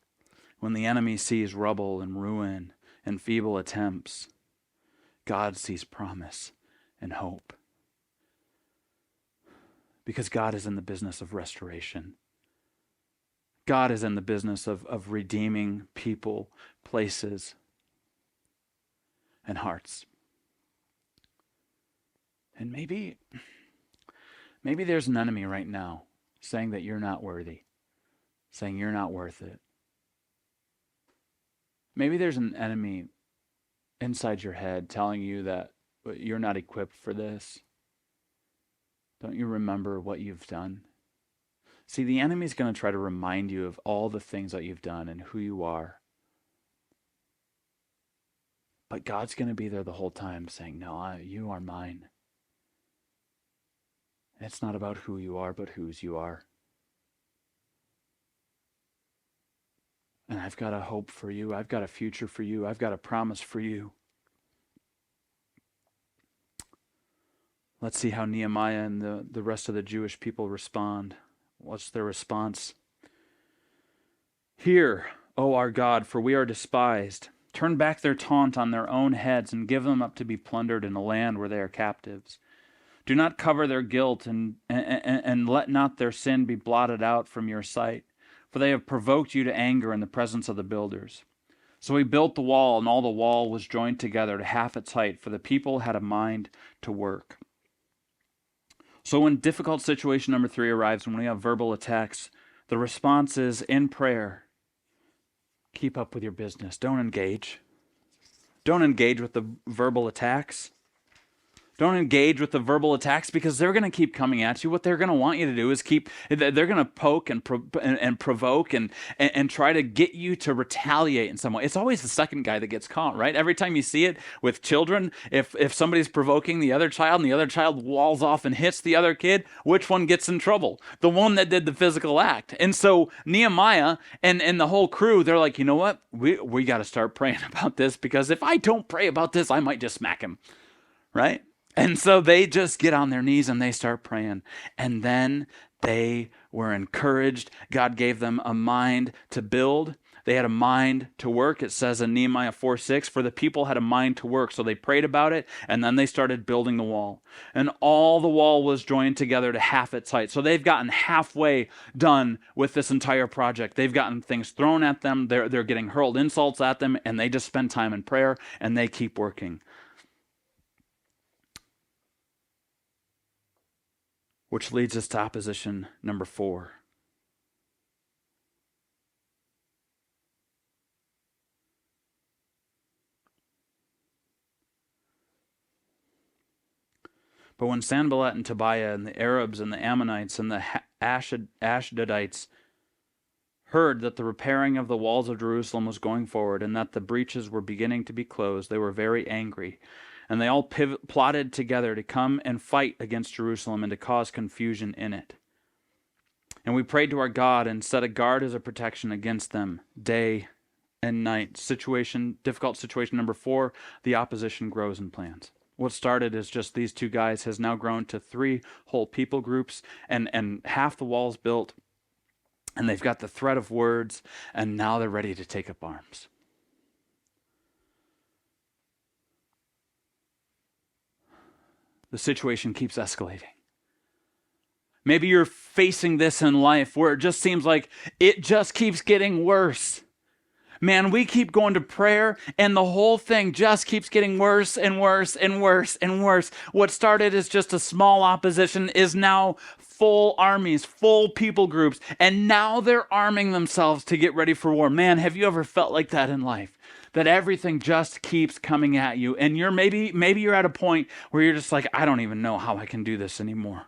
When the enemy sees rubble and ruin and feeble attempts, God sees promise and hope. Because God is in the business of restoration. God is in the business of redeeming people, places, and hearts. And maybe there's an enemy right now saying that you're not worthy, saying you're not worth it. Maybe there's an enemy inside your head telling you that you're not equipped for this. Don't you remember what you've done? See, the enemy's going to try to remind you of all the things that you've done and who you are. But God's going to be there the whole time saying, no, you are mine. It's not about who you are, but whose you are. And I've got a hope for you. I've got a future for you. I've got a promise for you. Let's see how Nehemiah and the rest of the Jewish people respond. What's their response? Hear, O our God, for we are despised. Turn back their taunt on their own heads and give them up to be plundered in the land where they are captives. Do not cover their guilt and let not their sin be blotted out from your sight, for they have provoked you to anger in the presence of the builders. So he built the wall, and all the wall was joined together to half its height, for the people had a mind to work. So when difficult situation number 3 arrives, when we have verbal attacks, the response is in prayer. Keep up with your business. Don't engage. Don't engage with the verbal attacks. Don't engage with the verbal attacks because they're going to keep coming at you. What they're going to want you to do is they're going to poke and provoke and try to get you to retaliate in some way. It's always the second guy that gets caught, right? Every time you see it with children, if somebody's provoking the other child and the other child walls off and hits the other kid, which one gets in trouble? The one that did the physical act. And so Nehemiah and the whole crew, they're like, you know what? We got to start praying about this because if I don't pray about this, I might just smack him, right? And so they just get on their knees and they start praying. And then they were encouraged. God gave them a mind to build. They had a mind to work. It says in Nehemiah 4:6, for the people had a mind to work. So they prayed about it and then they started building the wall. And all the wall was joined together to half its height. So they've gotten halfway done with this entire project. They've gotten things thrown at them. They're getting hurled insults at them and they just spend time in prayer and they keep working. Which leads us to opposition number 4. But when Sanballat and Tobiah and the Arabs and the Ammonites and the Ashdodites heard that the repairing of the walls of Jerusalem was going forward and that the breaches were beginning to be closed, they were very angry. And they all plotted together to come and fight against Jerusalem and to cause confusion in it. And we prayed to our God and set a guard as a protection against them day and night. Difficult situation number 4, the opposition grows in plans. What started as just these 2 guys has now grown to 3 whole people groups and half the wall's built. And they've got the threat of words and now they're ready to take up arms. The situation keeps escalating. Maybe you're facing this in life where it just seems like it just keeps getting worse. Man, we keep going to prayer and the whole thing just keeps getting worse and worse and worse and worse. What started as just a small opposition is now full armies, full people groups, and now they're arming themselves to get ready for war. Man, have you ever felt like that in life? That everything just keeps coming at you, and you're maybe you're at a point where you're just like, I don't even know how I can do this anymore.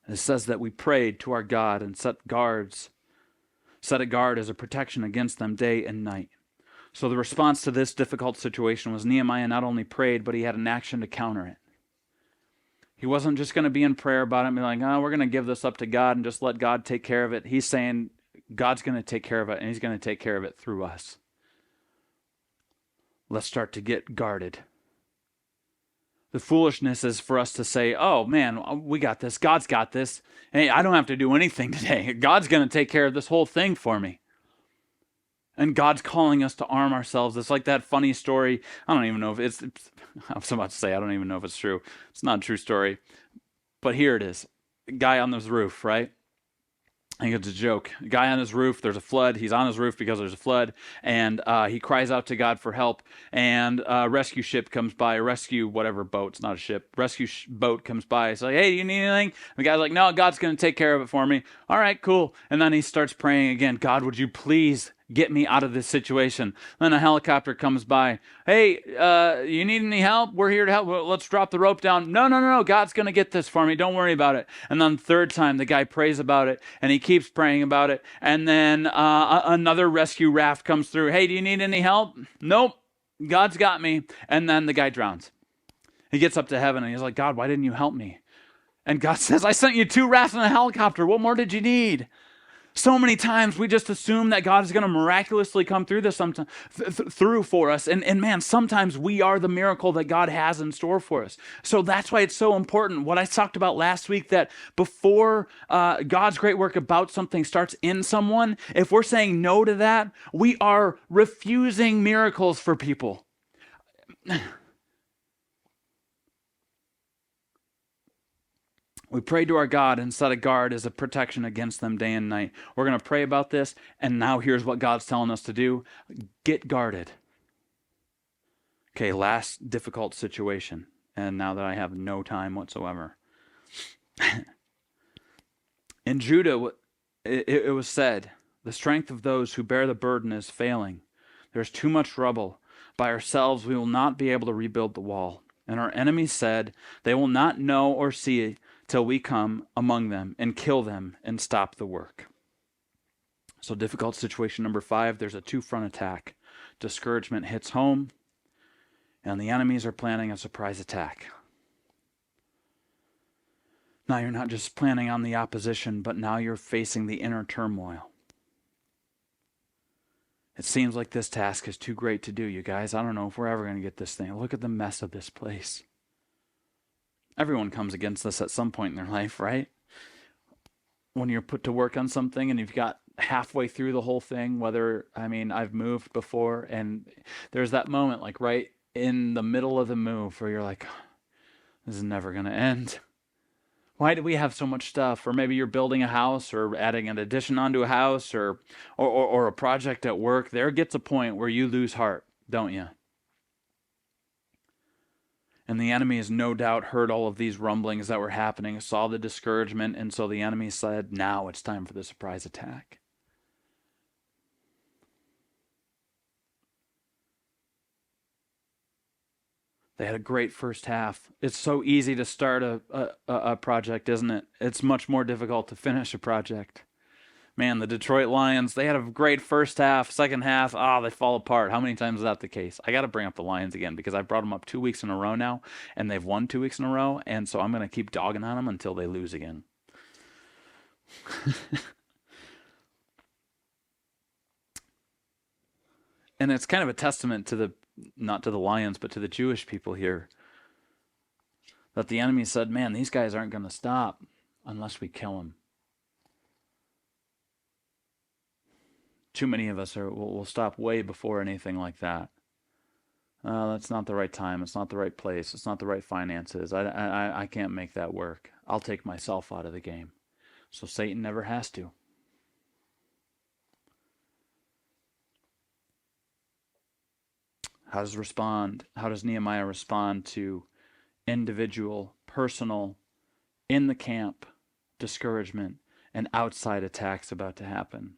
It says that we prayed to our God and set a guard as a protection against them day and night. So the response to this difficult situation was Nehemiah not only prayed, but he had an action to counter it. He wasn't just going to be in prayer about it and be like, oh, we're going to give this up to God and just let God take care of it. He's saying God's going to take care of it, and he's going to take care of it through us. Let's start to get guarded. The foolishness is for us to say, oh man, we got this. God's got this. Hey, I don't have to do anything today. God's going to take care of this whole thing for me. And God's calling us to arm ourselves. It's like that funny story. I don't even know if it's I was about to say, I don't even know if it's true. It's not a true story. But here it is. A guy on this roof, right? I think it's a joke. A guy on his roof, there's a flood. He's on his roof because there's a flood. And he cries out to God for help. And a rescue ship comes by, a rescue whatever boat. It's not a ship. Rescue boat comes by. It's like, hey, do you need anything? The guy's like, no, God's going to take care of it for me. All right, cool. And then he starts praying again. God, would you please get me out of this situation? Then a helicopter comes by. Hey, you need any help? We're here to help. Well, let's drop the rope down. No. God's going to get this for me. Don't worry about it. And then third time, the guy prays about it, and he keeps praying about it. And then another rescue raft comes through. Hey, do you need any help? Nope. God's got me. And then the guy drowns. He gets up to heaven, and he's like, God, why didn't you help me? And God says, I sent you 2 rafts and a helicopter. What more did you need? So many times we just assume that God is going to miraculously come through this through for us. And man, sometimes we are the miracle that God has in store for us. So that's why it's so important. What I talked about last week, that before God's great work about something starts in someone, if we're saying no to that, we are refusing miracles for people. We prayed to our God and set a guard as a protection against them day and night. We're going to pray about this, and now here's what God's telling us to do. Get guarded. Okay, last difficult situation, and now that I have no time whatsoever. In Judah, it was said, the strength of those who bear the burden is failing. There's too much rubble. By ourselves we will not be able to rebuild the wall. And our enemies said, they will not know or see till we come among them and kill them and stop the work. So difficult situation number 5, there's a 2-front attack. Discouragement hits home, and the enemies are planning a surprise attack. Now you're not just planning on the opposition, but now you're facing the inner turmoil. It seems like this task is too great to do, you guys. I don't know if we're ever going to get this thing. Look at the mess of this place. Everyone comes against this at some point in their life, right? When you're put to work on something and you've got halfway through the whole thing, I've moved before, and there's that moment like right in the middle of the move where you're like, this is never going to end. Why do we have so much stuff? Or maybe you're building a house or adding an addition onto a house or a project at work. There gets a point where you lose heart, don't you? And the enemy has no doubt heard all of these rumblings that were happening, saw the discouragement, and so the enemy said, now it's time for the surprise attack. They had a great first half. It's so easy to start a project, isn't it? It's much more difficult to finish a project. Man, the Detroit Lions, they had a great first half. Second half, they fall apart. How many times is that the case? I got to bring up the Lions again because I brought them up 2 weeks in a row now, and they've won 2 weeks in a row, and so I'm going to keep dogging on them until they lose again. And it's kind of a testament to not to the Lions, but to the Jewish people here, that the enemy said, man, these guys aren't going to stop unless we kill them. Too many of us will stop way before anything like that. That's not the right time. It's not the right place. It's not the right finances. I can't make that work. I'll take myself out of the game. So Satan never has to. How does Nehemiah respond to individual, personal, in the camp, discouragement, and outside attacks about to happen?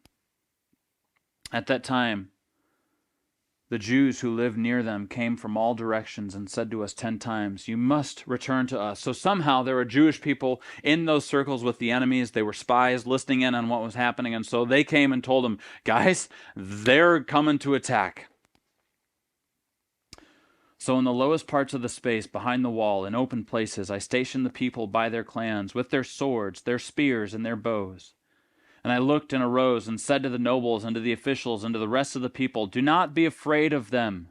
At that time, the Jews who lived near them came from all directions and said to us 10 times, "You must return to us." So somehow there were Jewish people in those circles with the enemies. They were spies listening in on what was happening. And so they came and told them, "Guys, they're coming to attack." So in the lowest parts of the space, behind the wall, in open places, I stationed the people by their clans, with their swords, their spears, and their bows. And I looked and arose and said to the nobles and to the officials and to the rest of the people, "Do not be afraid of them.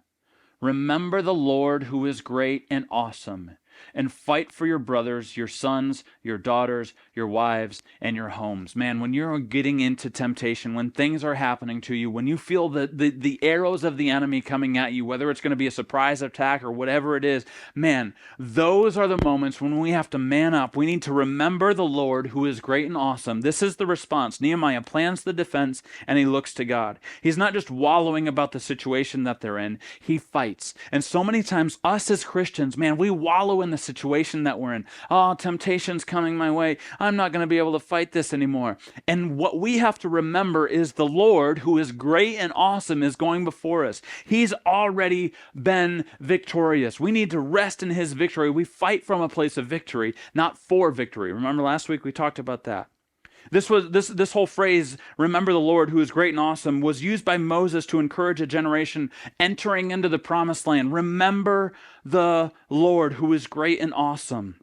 Remember the Lord who is great and awesome, and fight for your brothers, your sons, your daughters, your wives, and your homes." Man, when you're getting into temptation, when things are happening to you, when you feel the arrows of the enemy coming at you, whether it's going to be a surprise attack or whatever it is, man, those are the moments when we have to man up. We need to remember the Lord who is great and awesome. This is the response. Nehemiah plans the defense and he looks to God. He's not just wallowing about the situation that they're in, he fights. And so many times, us as Christians, man, we wallow in the situation that we're in. Oh, temptation's coming my way. I'm not going to be able to fight this anymore. And what we have to remember is the Lord, who is great and awesome, is going before us. He's already been victorious. We need to rest in his victory. We fight from a place of victory, not for victory. Remember last week we talked about that. This whole phrase, "remember the Lord who is great and awesome," was used by Moses to encourage a generation entering into the promised land. Remember the Lord who is great and awesome.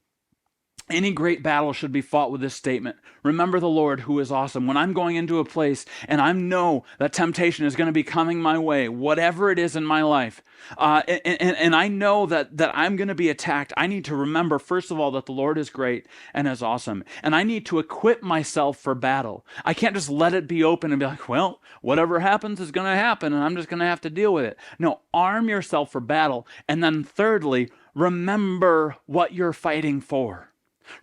Any great battle should be fought with this statement: remember the Lord who is awesome. When I'm going into a place and I know that temptation is going to be coming my way, whatever it is in my life, and I know that I'm going to be attacked, I need to remember, first of all, that the Lord is great and is awesome. And I need to equip myself for battle. I can't just let it be open and be like, well, whatever happens is going to happen and I'm just going to have to deal with it. No, arm yourself for battle. And then thirdly, remember what you're fighting for.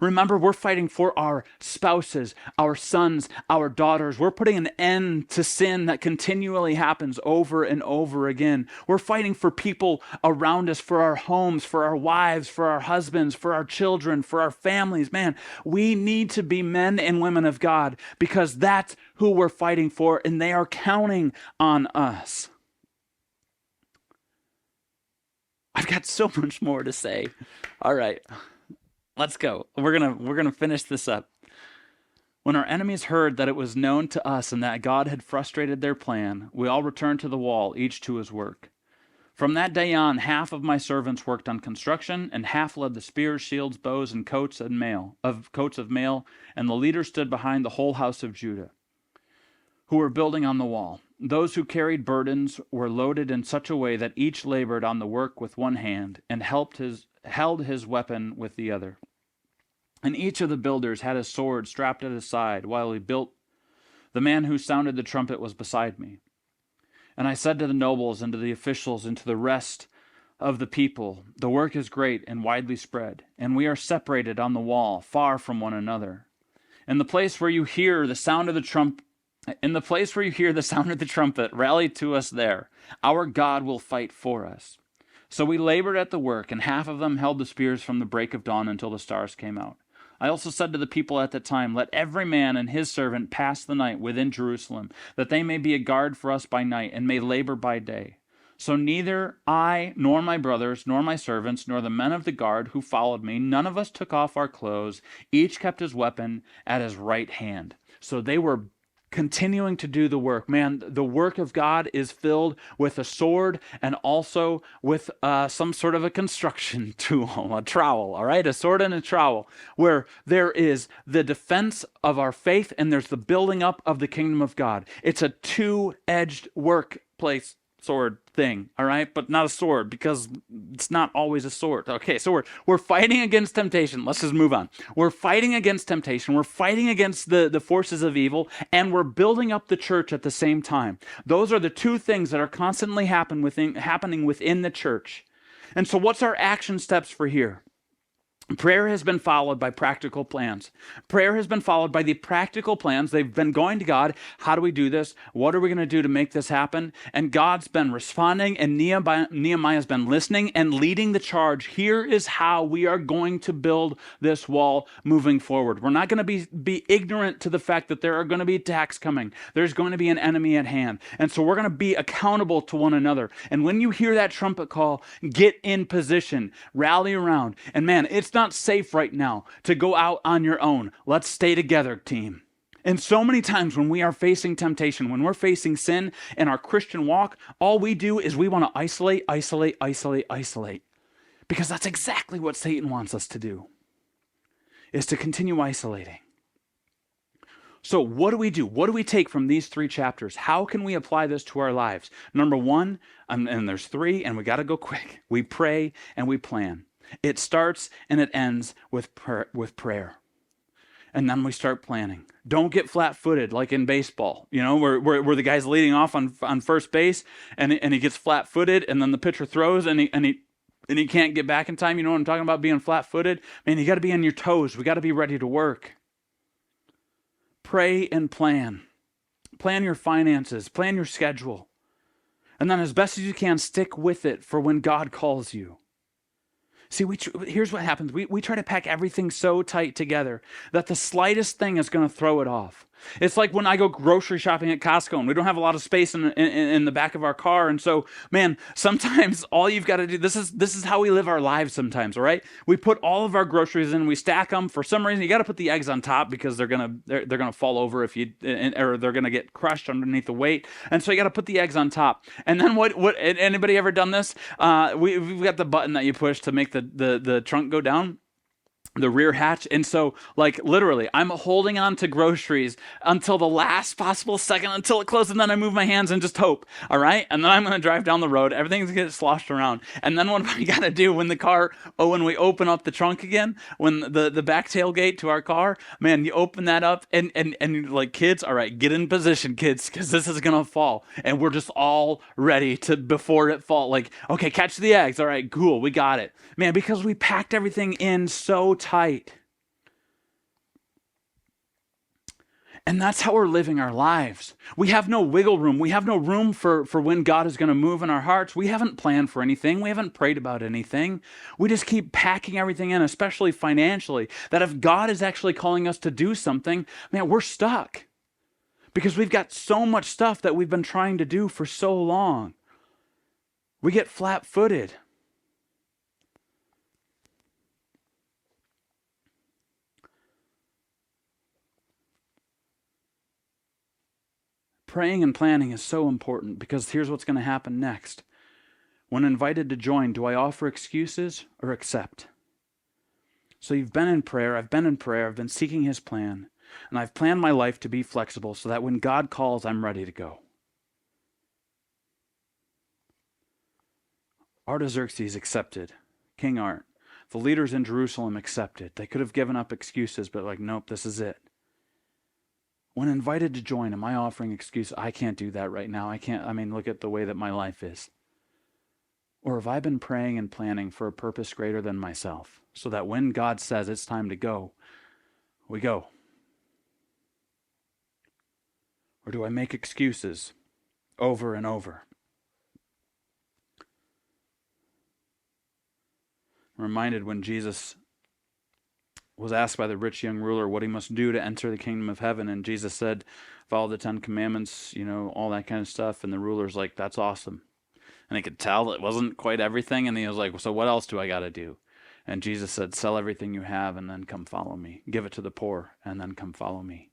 Remember, we're fighting for our spouses, our sons, our daughters. We're putting an end to sin that continually happens over and over again. We're fighting for people around us, for our homes, for our wives, for our husbands, for our children, for our families. Man, we need to be men and women of God because that's who we're fighting for, and they are counting on us. I've got so much more to say. All right. Let's go. We're gonna finish this up. When our enemies heard that it was known to us and that God had frustrated their plan, we all returned to the wall, each to his work. From that day on, half of my servants worked on construction, and half led the spears, shields, bows, and coats of mail, and the leaders stood behind the whole house of Judah, who were building on the wall. Those who carried burdens were loaded in such a way that each labored on the work with one hand and held his weapon with the other. And each of the builders had his sword strapped at his side while he built. The man who sounded the trumpet was beside me. And I said to the nobles and to the officials and to the rest of the people, "The work is great and widely spread, and we are separated on the wall, far from one another. In the place where you hear the sound of the trumpet, rally to us there. Our God will fight for us." So we labored at the work, and half of them held the spears from the break of dawn until the stars came out. I also said to the people at that time, "Let every man and his servant pass the night within Jerusalem, that they may be a guard for us by night, and may labor by day." So neither I, nor my brothers, nor my servants, nor the men of the guard who followed me, none of us took off our clothes. Each kept his weapon at his right hand. So they were continuing to do the work. Man, the work of God is filled with a sword and also with some sort of a construction tool, a trowel, all right? A sword and a trowel, where there is the defense of our faith and there's the building up of the kingdom of God. It's a two-edged workplace sword thing, all right? But not a sword, because it's not always a sword. Okay, so we're fighting against temptation. Let's just move on. We're fighting against temptation. We're fighting against the forces of evil, and we're building up the church at the same time. Those are the two things that are constantly happening within the church. And so what's our action steps for here? Prayer has been followed by practical plans. Prayer has been followed by the practical plans. They've been going to God. How do we do this? What are we going to do to make this happen? And God's been responding, and Nehemiah's been listening and leading the charge. Here is how we are going to build this wall moving forward. We're not going to be ignorant to the fact that there are going to be attacks coming. There's going to be an enemy at hand. And so we're going to be accountable to one another. And when you hear that trumpet call, get in position, rally around. And man, it's not safe right now to go out on your own. Let's stay together, team. And so many times when we are facing temptation, when we're facing sin in our Christian walk, all we do is we want to isolate. Because that's exactly what Satan wants us to do, is to continue isolating. So what do we do? What do we take from these 3 chapters? How can we apply this to our lives? Number 1, and there's 3, and we got to go quick. We pray and we plan. It starts and it ends with prayer. And then we start planning. Don't get flat-footed like in baseball, where the guy's leading off on first base and he gets flat-footed, and then the pitcher throws and he can't get back in time. You know what I'm talking about, being flat-footed? Man, you got to be on your toes. We got to be ready to work. Pray and plan. Plan your finances. Plan your schedule. And then as best as you can, stick with it for when God calls you. See, here's what happens. We try to pack everything so tight together that the slightest thing is going to throw it off. It's like when I go grocery shopping at Costco and we don't have a lot of space in the back of our car. And so, man, sometimes all you've got to do, this is how we live our lives sometimes, all right? We put all of our groceries in, we stack them. For some reason, you got to put the eggs on top because they're gonna fall over or they're gonna get crushed underneath the weight. And so you got to put the eggs on top. And then what anybody ever done this? We've got the button that you push to make the trunk go down, the rear hatch. And so, like, literally, I'm holding on to groceries until the last possible second, until it closes, and then I move my hands and just hope, all right? And then I'm going to drive down the road. Everything's going to get sloshed around. And then what have I got to do when when we open up the trunk again, when the back tailgate to our car, man, you open that up and you're like, kids, all right, get in position, kids, because this is going to fall. And we're just all ready to, before it falls, like, okay, catch the eggs. All right, cool, we got it. Man, because we packed everything in so tight. And that's how we're living our lives. We have no wiggle room. We have no room for when God is going to move in our hearts. We haven't planned for anything. We haven't prayed about anything. We just keep packing everything in, especially financially, that if God is actually calling us to do something, man, we're stuck. Because we've got so much stuff that we've been trying to do for so long. We get flat-footed. Praying and planning is so important because here's what's going to happen next. When invited to join, do I offer excuses or accept? So you've been in prayer, I've been seeking His plan, and I've planned my life to be flexible so that when God calls, I'm ready to go. Artaxerxes accepted. King Art. The leaders in Jerusalem accepted. They could have given up excuses, but like, nope, this is it. When invited to join, am I offering excuse? I can't do that right now. Look at the way that my life is. Or have I been praying and planning for a purpose greater than myself, so that when God says it's time to go, we go? Or do I make excuses over and over? I'm reminded when Jesus was asked by the rich young ruler what he must do to enter the kingdom of heaven. And Jesus said, follow the 10 commandments, all that kind of stuff. And the ruler's like, that's awesome. And he could tell it wasn't quite everything. And he was like, so what else do I got to do? And Jesus said, sell everything you have and then come follow me. Give it to the poor and then come follow me.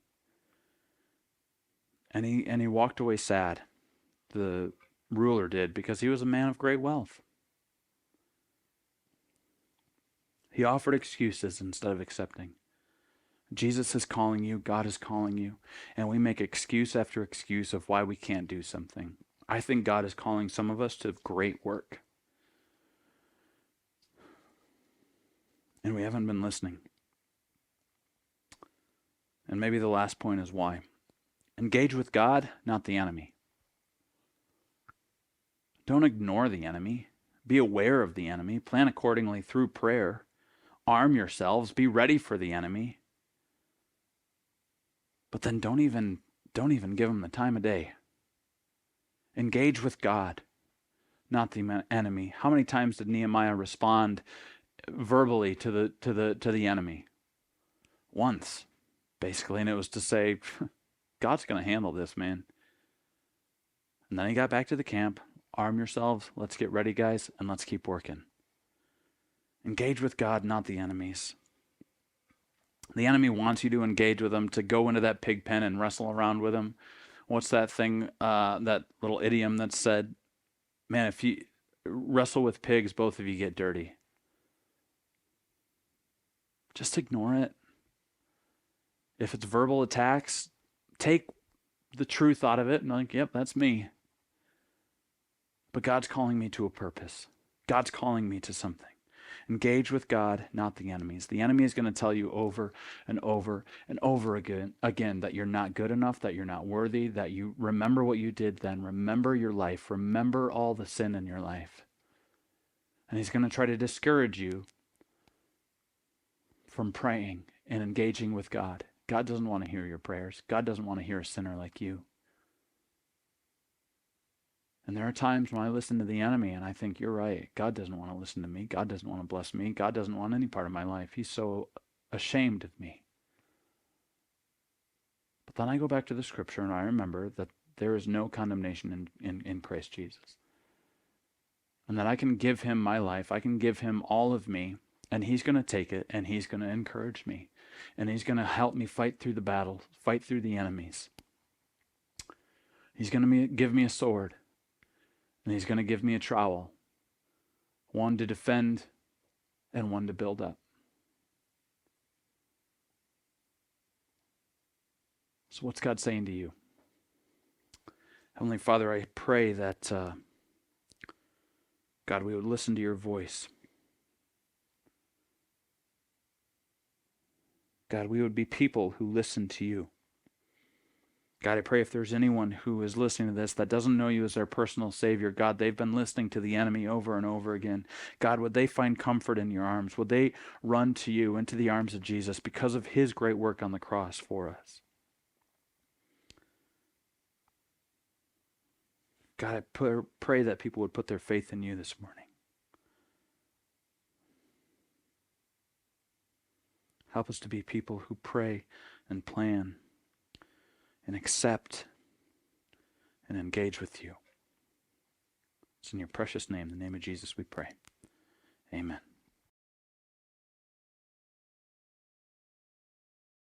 And he walked away sad. The ruler did, because he was a man of great wealth. He offered excuses instead of accepting. Jesus is calling you. God is calling you. And we make excuse after excuse of why we can't do something. I think God is calling some of us to great work. And we haven't been listening. And maybe the last point is why. Engage with God, not the enemy. Don't ignore the enemy. Be aware of the enemy. Plan accordingly through prayer. arm yourselves, be ready for the enemy. But then don't even give him the time of day. Engage with God, not the enemy. How many times did Nehemiah respond verbally to the enemy? Once, basically, and it was to say, God's going to handle this, man. And then he got back to the camp. Arm yourselves. Let's get ready, guys, and let's keep working. Engage with God, not the enemies. The enemy wants you to engage with him, to go into that pig pen and wrestle around with him. What's that thing, that little idiom that said, man, if you wrestle with pigs, both of you get dirty. Just ignore it. If it's verbal attacks, take the truth out of it and like, yep, that's me. But God's calling me to a purpose. God's calling me to something. Engage with God, not the enemies. The enemy is going to tell you over and over and over again that you're not good enough, that you're not worthy, that you remember what you did then, remember your life, remember all the sin in your life. And he's going to try to discourage you from praying and engaging with God. God doesn't want to hear your prayers. God doesn't want to hear a sinner like you. And there are times when I listen to the enemy and I think, you're right. God doesn't want to listen to me. God doesn't want to bless me. God doesn't want any part of my life. He's so ashamed of me. But then I go back to the scripture and I remember that there is no condemnation in Christ Jesus. And that I can give him my life. I can give him all of me. And he's going to take it and he's going to encourage me. And he's going to help me fight through the battle, fight through the enemies. He's going to give me a sword. And he's going to give me a trowel, one to defend and one to build up. So what's God saying to you? Heavenly Father, I pray that, God, we would listen to your voice. God, we would be people who listen to you. God, I pray if there's anyone who is listening to this that doesn't know you as their personal Savior, God, they've been listening to the enemy over and over again. God, would they find comfort in your arms? Would they run to you, into the arms of Jesus, because of his great work on the cross for us? God, I pray that people would put their faith in you this morning. Help us to be people who pray and plan and accept and engage with you. It's in your precious name, the name of Jesus, we pray. Amen.